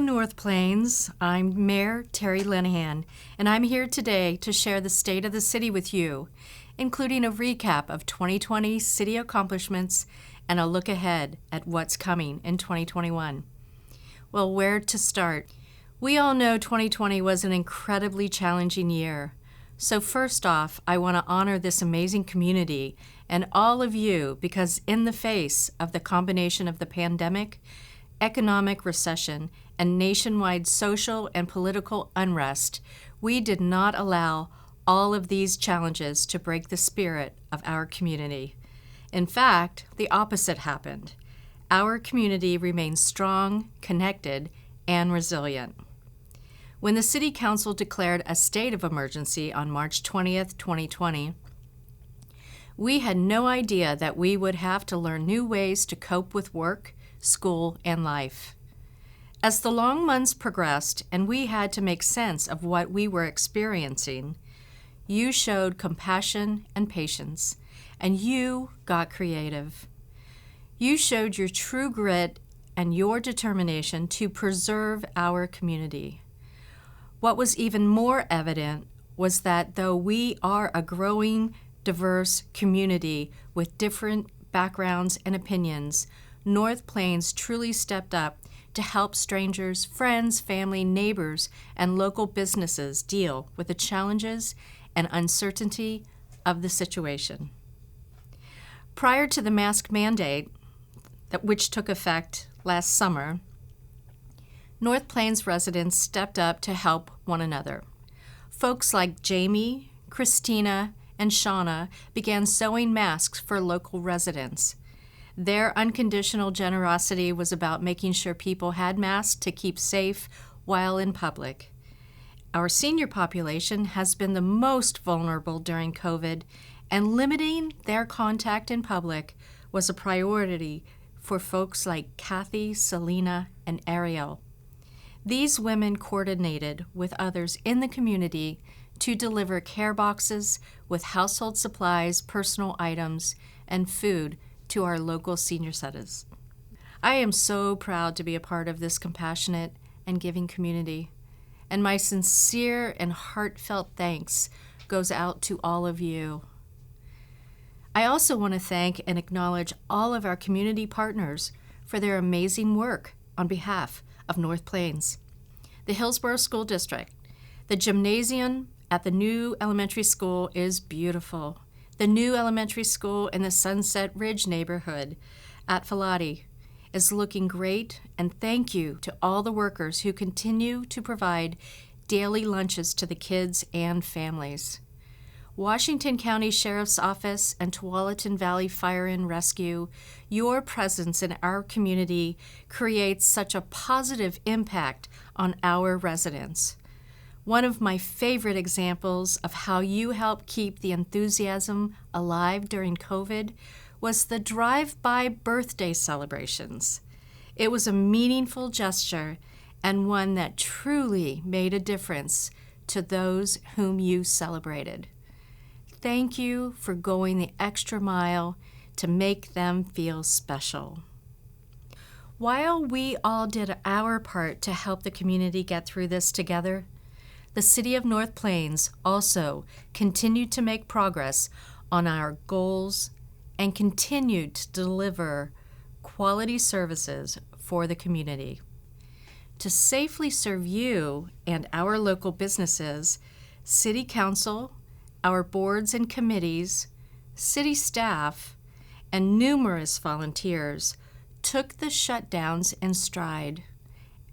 North Plains. I'm Mayor Terry Linehan, and I'm here today to share the state of the city with you, including a recap of 2020 city accomplishments and a look ahead at what's coming in 2021. Well, where to start? We all know 2020 was an incredibly challenging year. So first off, I want to honor this amazing community and all of you because in the face of the combination of the pandemic, economic recession, and nationwide social and political unrest, we did not allow all of these challenges to break the spirit of our community. In fact, the opposite happened. Our community remains strong, connected, and resilient. When the City Council declared a state of emergency on March 20th, 2020, we had no idea that we would have to learn new ways to cope with work, school, and life. As the long months progressed and we had to make sense of what we were experiencing, you showed compassion and patience, and you got creative. You showed your true grit and your determination to preserve our community. What was even more evident was that though we are a growing, diverse community with different backgrounds and opinions, North Plains truly stepped up to help strangers, friends, family, neighbors, and local businesses deal with the challenges and uncertainty of the situation. Prior to the mask mandate, which took effect last summer, North Plains residents stepped up to help one another. Folks like Jamie, Christina, and Shauna began sewing masks for local residents. Their unconditional generosity was about making sure people had masks to keep safe while in public. Our senior population has been the most vulnerable during COVID, and limiting their contact in public was a priority for folks like Kathy, Selena, and Ariel. These women coordinated with others in the community to deliver care boxes with household supplies, personal items, and food to our local senior centers. I am so proud to be a part of this compassionate and giving community, and my sincere and heartfelt thanks goes out to all of you. I also want to thank and acknowledge all of our community partners for their amazing work on behalf of North Plains. The Hillsborough School District. The gymnasium at the new elementary school is beautiful. The new elementary school in the Sunset Ridge neighborhood at Filati is looking great, and thank you to all the workers who continue to provide daily lunches to the kids and families. Washington County Sheriff's Office and Tualatin Valley Fire and Rescue, your presence in our community creates such a positive impact on our residents. One of my favorite examples of how you help keep the enthusiasm alive during COVID was the drive-by birthday celebrations. It was a meaningful gesture and one that truly made a difference to those whom you celebrated. Thank you for going the extra mile to make them feel special. While we all did our part to help the community get through this together, the City of North Plains also continued to make progress on our goals and continued to deliver quality services for the community. To safely serve you and our local businesses, City Council, our boards and committees, city staff, and numerous volunteers took the shutdowns in stride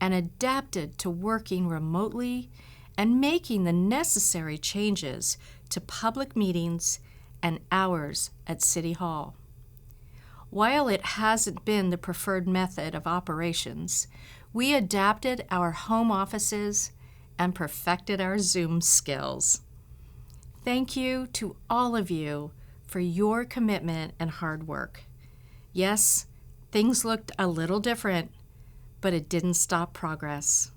and adapted to working remotely and making the necessary changes to public meetings and hours at City Hall. While it hasn't been the preferred method of operations, we adapted our home offices and perfected our Zoom skills. Thank you to all of you for your commitment and hard work. Yes, things looked a little different, but it didn't stop progress.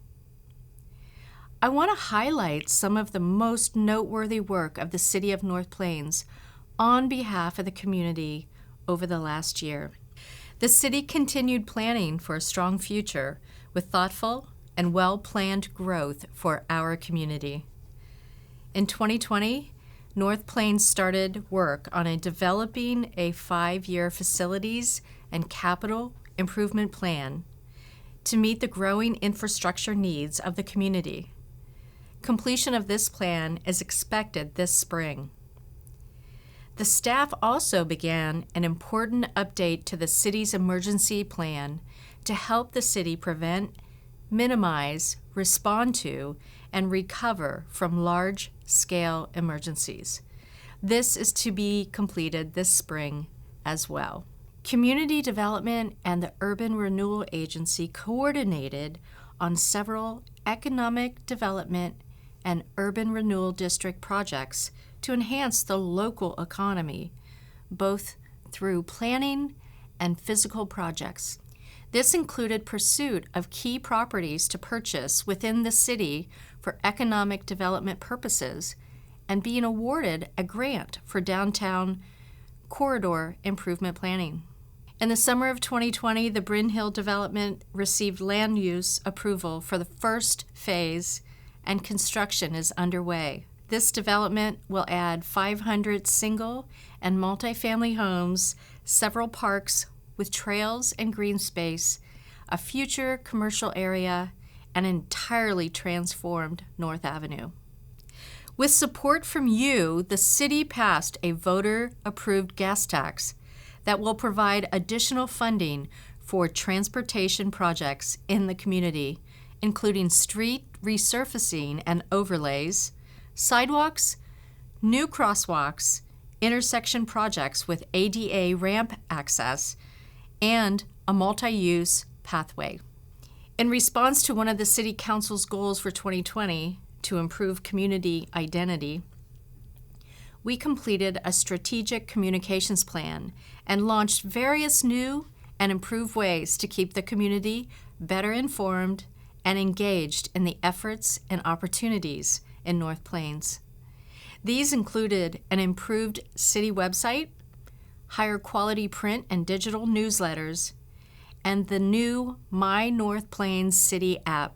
I want to highlight some of the most noteworthy work of the City of North Plains on behalf of the community over the last year. The city continued planning for a strong future with thoughtful and well-planned growth for our community. In 2020, North Plains started work on developing a 5-year facilities and capital improvement plan to meet the growing infrastructure needs of the community. Completion of this plan is expected this spring. The staff also began an important update to the city's emergency plan to help the city prevent, minimize, respond to, and recover from large-scale emergencies. This is to be completed this spring as well. Community Development and the Urban Renewal Agency coordinated on several economic development and urban renewal district projects to enhance the local economy, both through planning and physical projects. This included pursuit of key properties to purchase within the city for economic development purposes and being awarded a grant for downtown corridor improvement planning. In the summer of 2020, the Bryn Hill development received land use approval for the first phase, and construction is underway. This development will add 500 single and multifamily homes, several parks with trails and green space, a future commercial area, and an entirely transformed North Avenue. With support from you, the city passed a voter-approved gas tax that will provide additional funding for transportation projects in the community, including street resurfacing and overlays, sidewalks, new crosswalks, intersection projects with ADA ramp access, and a multi-use pathway. In response to one of the City Council's goals for 2020 to improve community identity, we completed a strategic communications plan and launched various new and improved ways to keep the community better informed and engaged in the efforts and opportunities in North Plains. These included an improved city website, higher quality print and digital newsletters, and the new My North Plains City app,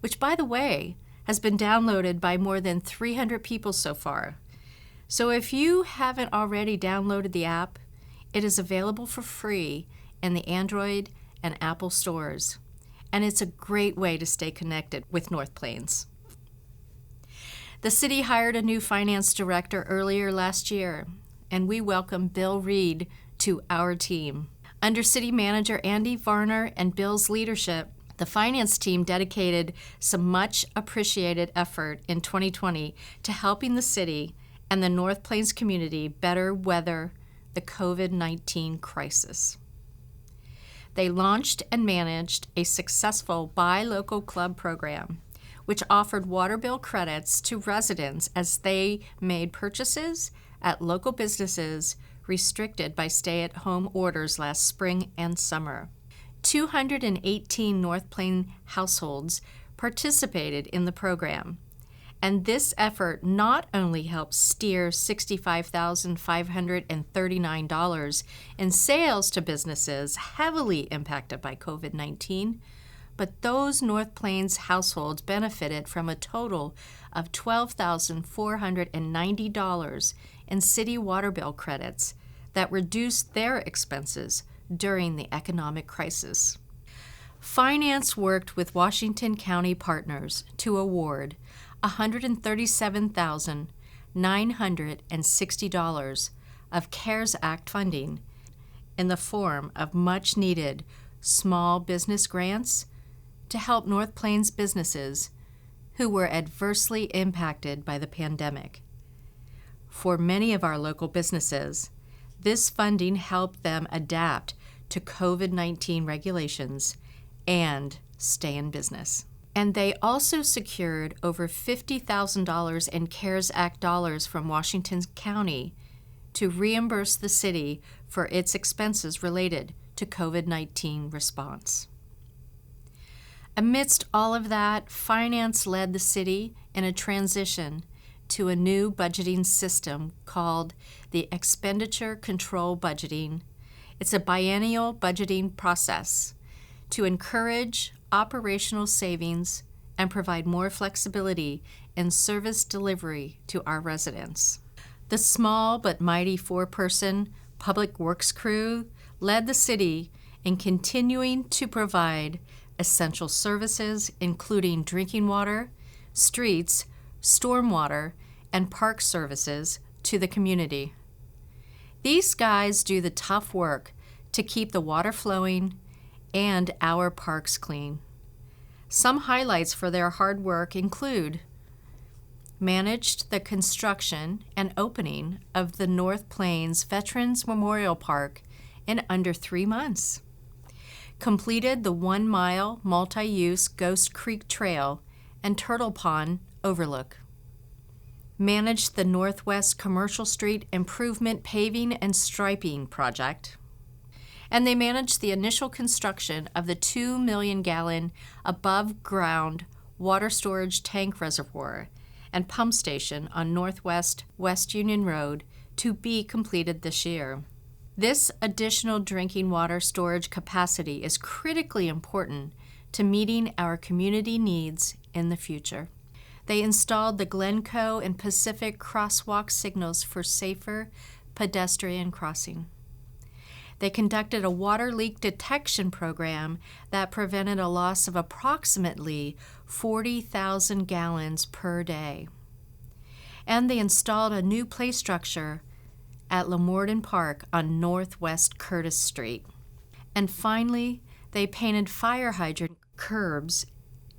which, by the way, has been downloaded by more than 300 people so far. So if you haven't already downloaded the app, it is available for free in the Android and Apple stores, and it's a great way to stay connected with North Plains. The city hired a new finance director earlier last year, and we welcome Bill Reed to our team. Under City Manager Andy Varner and Bill's leadership, the finance team dedicated some much appreciated effort in 2020 to helping the city and the North Plains community better weather the COVID-19 crisis. They launched and managed a successful Buy Local Club program, which offered water bill credits to residents as they made purchases at local businesses restricted by stay-at-home orders last spring and summer. 218 North Plains households participated in the program, and this effort not only helped steer $65,539 in sales to businesses heavily impacted by COVID-19, but those North Plains households benefited from a total of $12,490 in city water bill credits that reduced their expenses during the economic crisis. Finance worked with Washington County partners to award $137,960 of CARES Act funding in the form of much-needed small business grants to help North Plains businesses who were adversely impacted by the pandemic. For many of our local businesses, this funding helped them adapt to COVID-19 regulations and stay in business. And they also secured over $50,000 in CARES Act dollars from Washington County to reimburse the city for its expenses related to COVID-19 response. Amidst all of that, finance led the city in a transition to a new budgeting system called the Expenditure Control Budgeting. It's a biennial budgeting process to encourage, operational savings and provide more flexibility in service delivery to our residents. The small but mighty four-person public works crew led the city in continuing to provide essential services, including drinking water, streets, stormwater, and park services to the community. These guys do the tough work to keep the water flowing and our parks clean. Some highlights for their hard work include managed the construction and opening of the North Plains Veterans Memorial Park in under 3 months, completed the 1-mile multi-use Ghost Creek Trail and Turtle Pond Overlook, managed the Northwest Commercial Street Improvement Paving and Striping Project, and they managed the initial construction of the 2 million-gallon above-ground water storage tank reservoir and pump station on Northwest West Union Road to be completed this year. This additional drinking water storage capacity is critically important to meeting our community needs in the future. They installed the Glencoe and Pacific crosswalk signals for safer pedestrian crossing. They conducted a water leak detection program that prevented a loss of approximately 40,000 gallons per day. And they installed a new play structure at Lamorden Park on Northwest Curtis Street. And finally, they painted fire hydrant curbs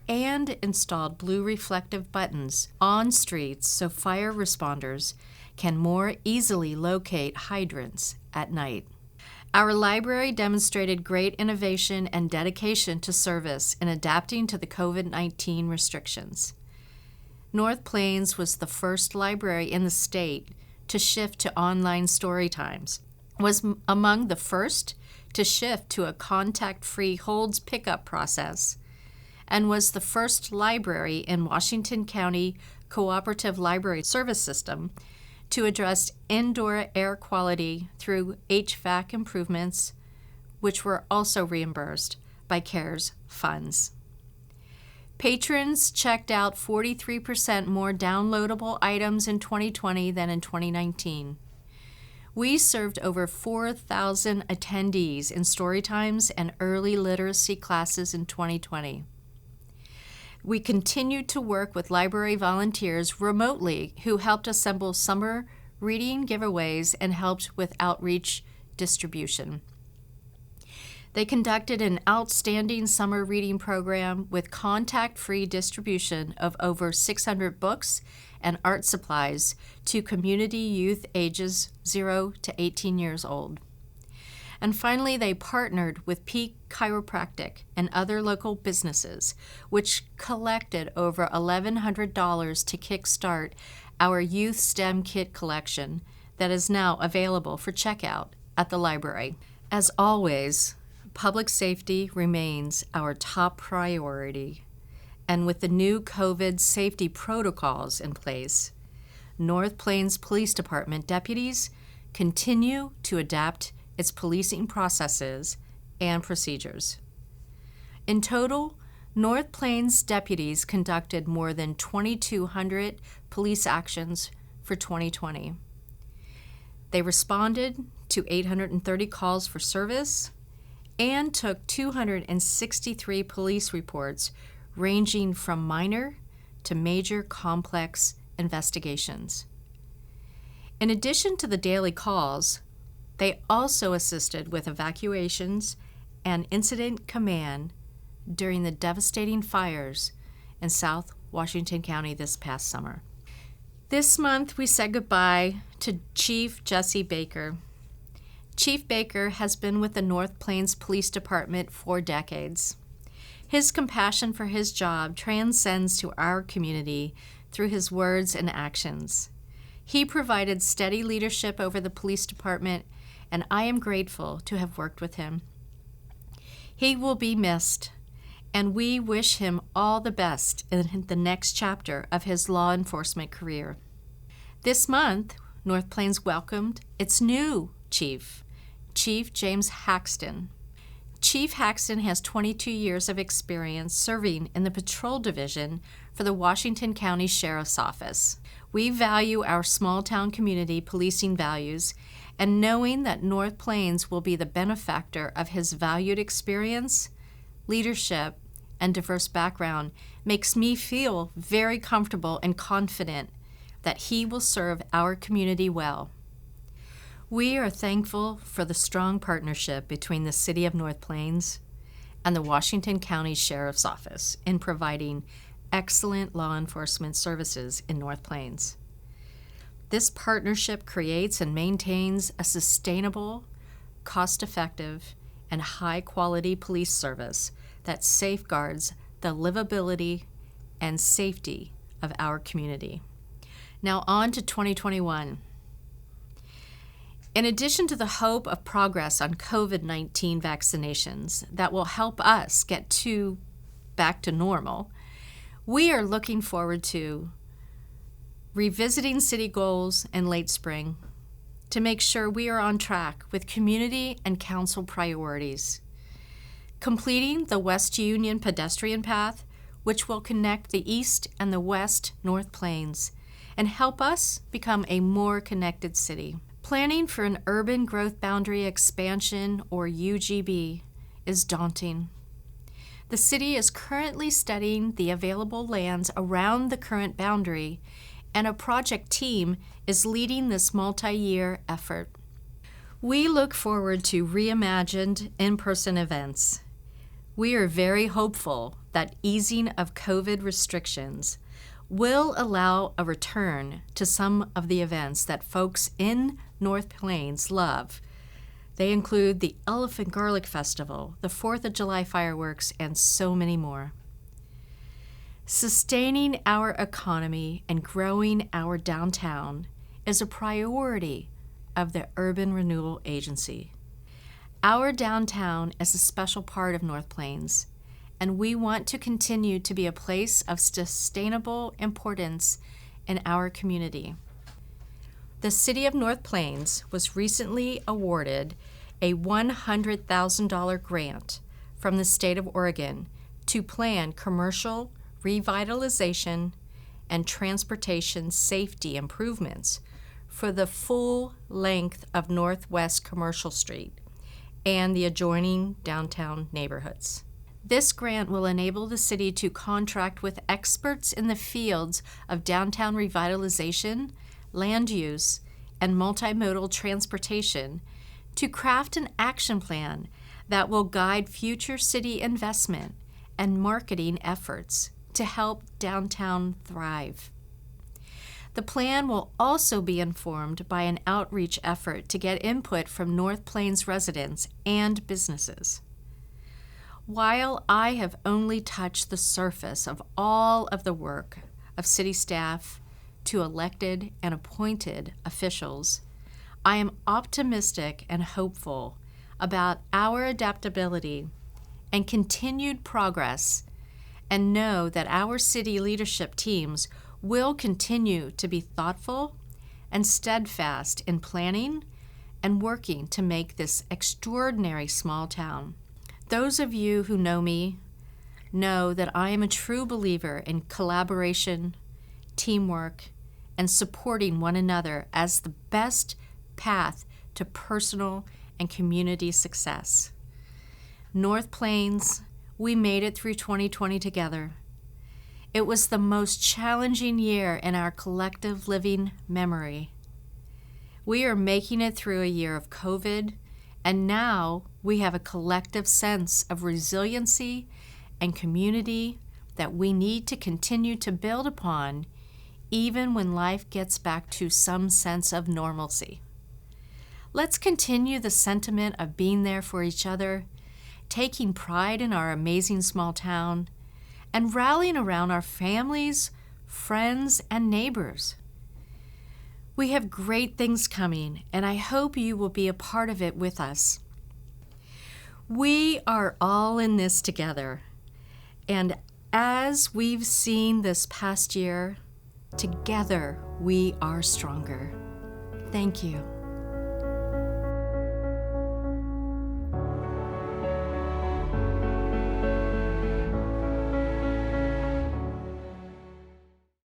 and installed blue reflective buttons on streets so fire responders can more easily locate hydrants at night. Our library demonstrated great innovation and dedication to service in adapting to the COVID-19 restrictions. North Plains was the first library in the state to shift to online story times, was among the first to shift to a contact-free holds pickup process, and was the first library in Washington County Cooperative Library Service System to address indoor air quality through HVAC improvements, which were also reimbursed by CARES funds. Patrons checked out 43% more downloadable items in 2020 than in 2019. We served over 4,000 attendees in story times and early literacy classes in 2020. We continued to work with library volunteers remotely who helped assemble summer reading giveaways and helped with outreach distribution. They conducted an outstanding summer reading program with contact-free distribution of over 600 books and art supplies to community youth ages 0 to 18 years old. And finally, they partnered with Peak Chiropractic and other local businesses, which collected over $1,100 to kickstart our youth STEM kit collection that is now available for checkout at the library. As always, public safety remains our top priority, and with the new COVID safety protocols in place, North Plains Police Department deputies continue to adapt its policing processes and procedures. In total, North Plains deputies conducted more than 2,200 police actions for 2020. They responded to 830 calls for service and took 263 police reports ranging from minor to major complex investigations. In addition to the daily calls, they also assisted with evacuations and incident command during the devastating fires in South Washington County this past summer. This month, we said goodbye to Chief Jesse Baker. Chief Baker has been with the North Plains Police Department for decades. His compassion for his job transcends to our community through his words and actions. He provided steady leadership over the police department, and I am grateful to have worked with him. He will be missed, and we wish him all the best in the next chapter of his law enforcement career. This month, North Plains welcomed its new chief, Chief James Haxton. Chief Haxton has 22 years of experience serving in the Patrol Division for the Washington County Sheriff's Office. We value our small-town community policing values, and knowing that North Plains will be the benefactor of his valued experience, leadership, and diverse background makes me feel very comfortable and confident that he will serve our community well. We are thankful for the strong partnership between the City of North Plains and the Washington County Sheriff's Office in providing excellent law enforcement services in North Plains. This partnership creates and maintains a sustainable, cost-effective, and high-quality police service that safeguards the livability and safety of our community. Now on to 2021. In addition to the hope of progress on COVID-19 vaccinations that will help us get back to normal, we are looking forward to revisiting city goals in late spring to make sure we are on track with community and council priorities. Completing the West Union pedestrian path, which will connect the East and the West North Plains and help us become a more connected city. Planning for an urban growth boundary expansion, or UGB, is daunting. The city is currently studying the available lands around the current boundary, and a project team is leading this multi-year effort. We look forward to reimagined in-person events. We are very hopeful that easing of COVID restrictions will allow a return to some of the events that folks in North Plains love. They include the Elephant Garlic Festival, the 4th of July fireworks, and so many more. Sustaining our economy and growing our downtown is a priority of the Urban Renewal Agency. Our downtown is a special part of North Plains, and we want to continue to be a place of sustainable importance in our community. The City of North Plains was recently awarded a $100,000 grant from the state of Oregon to plan commercial revitalization and transportation safety improvements for the full length of Northwest Commercial Street and the adjoining downtown neighborhoods. This grant will enable the city to contract with experts in the fields of downtown revitalization, land use, and multimodal transportation to craft an action plan that will guide future city investment and marketing efforts to help downtown thrive. The plan will also be informed by an outreach effort to get input from North Plains residents and businesses. While I have only touched the surface of all of the work of city staff to elected and appointed officials, I am optimistic and hopeful about our adaptability and continued progress, and know that our city leadership teams will continue to be thoughtful and steadfast in planning and working to make this extraordinary small town. Those of you who know me know that I am a true believer in collaboration, teamwork, and supporting one another as the best path to personal and community success. North Plains, we made it through 2020 together. It was the most challenging year in our collective living memory. We are making it through a year of COVID, and now we have a collective sense of resiliency and community that we need to continue to build upon, even when life gets back to some sense of normalcy. Let's continue the sentiment of being there for each other, taking pride in our amazing small town, and rallying around our families, friends, and neighbors. We have great things coming, and I hope you will be a part of it with us. We are all in this together, and as we've seen this past year, together we are stronger. Thank you.